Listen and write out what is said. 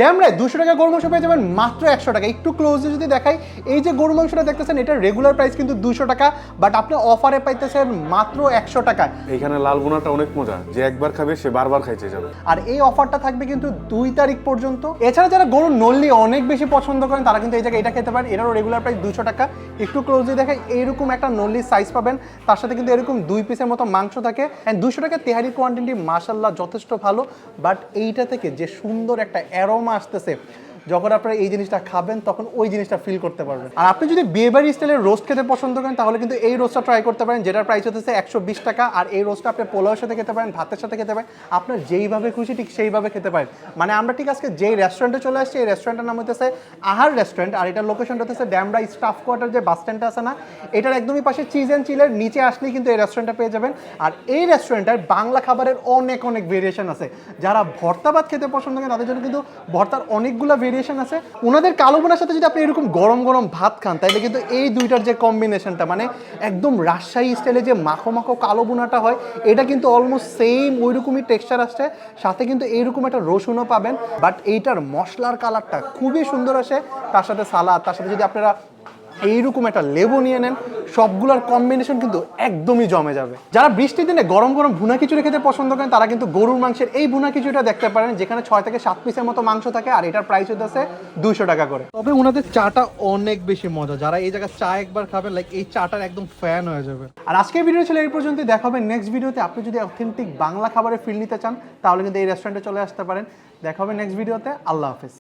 ড্যামরায় 200 টাকা গরু মাংস পেয়ে যাবেন মাত্র 100 টাকা। একটু ক্লোজলি যদি দেখাই, এই যে গরু মাংসটা দেখতেছেন এটা রেগুলার প্রাইস কিন্তু 200 টাকা, বাট আপনি অফারে পাইতেছেন মাত্র 100 টাকায়। এইখানে লাল বোনাটা অনেক মজা, যে একবার খাবে সে বারবার খাইতে যাবে। আর এই অফারটা থাকবে কিন্তু 2 তারিখ পর্যন্ত। এছাড়া যারা গরুর নল্লি অনেক বেশি পছন্দ করেন তারা কিন্তু এই জায়গায় এটা খেতে পারেন। এটারও রেগুলার প্রাইস 200 টাকা। একটু ক্লোজলি দেখাই, এইরকম একটা নল্লির সাইজ পাবেন, তার সাথে কিন্তু এরকম 2 পিসের মতো মাংস থাকে। অ্যান্ড 200 টাকা তেহারি কোয়ান্টিটি মাশাআল্লাহ যথেষ্ট ভালো, বাট এইটা থেকে যে সুন্দর একটা অ্যারোমা আসতেছে, যখন আপনারা এই জিনিসটা খাবেন তখন ওই জিনিসটা ফিল করতে পারবেন। আর আপনি যদি বিয়েবাড়ি স্টাইলের রোস্ট খেতে পছন্দ করেন তাহলে কিন্তু এই রোস্টটা ট্রাই করতে পারেন, যেটার প্রাইস হচ্ছে 120 টাকা। আর এই রোস্টটা আপনি পোলাওয়ের সাথে খেতে পারেন, ভাতের সাথে খেতে পারেন, আপনার যেইভাবে খুশি ঠিক সেইভাবে খেতে পারেন। মানে আমরা ঠিক আজকে যেই রেস্টুরেন্টে চলে আসছি, এই রেস্টুরেন্টের নাম হচ্ছে আহার রেস্টুরেন্ট, আর এটার লোকেশনটা হচ্ছে ড্যামরা স্টাফ কোয়ার্টার যে বাস স্ট্যান্ডটা আছে না, এটার একদমই পাশে চিজ অ্যান্ড চিলের নিচে আসলেই কিন্তু এই রেস্টুরেন্টটা পেয়ে যাবেন। আর এই রেস্টুরেন্টের বাংলা খাবারের অনেক অনেক ভেরিয়েশন আছে। যারা ভর্তা ভাত খেতে পছন্দ করেন তাদের জন্য কিন্তু ভর্তার অনেকগুলো ভেরিয়েশন আছে। ওনাদের কালো বোনার সাথে যদি আপনি এরকম গরম গরম ভাত খান তাহলে কিন্তু এই দুইটার যে কম্বিনেশনটা, মানে একদম রাজশাহী স্টাইলে যে মাখো মাখো কালো বোনাটা হয়, এটা কিন্তু অলমোস্ট সেম ওইরকমই টেক্সচার আসছে, সাথে কিন্তু এইরকম একটা রসুনও পাবেন। বাট এইটার মশলার কালারটা খুবই সুন্দর আসে, তার সাথে সালাদ, তার সাথে যদি আপনারা এইরকম একটা লেবু নিয়ে নেন, সবগুলোর কম্বিনেশন কিন্তু একদমই জমে যাবে। যারা বৃষ্টির দিনে গরম গরম ভুনা খিচুড়ি খেতে পছন্দ করেন তারা কিন্তু গরুর মাংসের এই ভুনা খিচুড়িটা দেখতে পারেন, যেখানে 6 থেকে 7 পিসের মতো মাংস থাকে, আর এটার প্রাইস হচ্ছে 200 টাকা করে। তবে ওনাদের চাটা অনেক বেশি মজা, যারা এই জায়গায় চা একবার খাবেন লাইক এই চাটার একদম ফ্যান হয়ে যাবে। আর আজকের ভিডিও ছিল এই পর্যন্ত, দেখা হবে নেক্সট ভিডিওতে। আপনি যদি অথেন্টিক বাংলা খাবারের ফিল নিতে চান তাহলে কিন্তু এই রেস্টুরেন্টে চলে আসতে পারেন। দেখা হবে নেক্সট ভিডিওতে। আল্লাহ হাফেজ।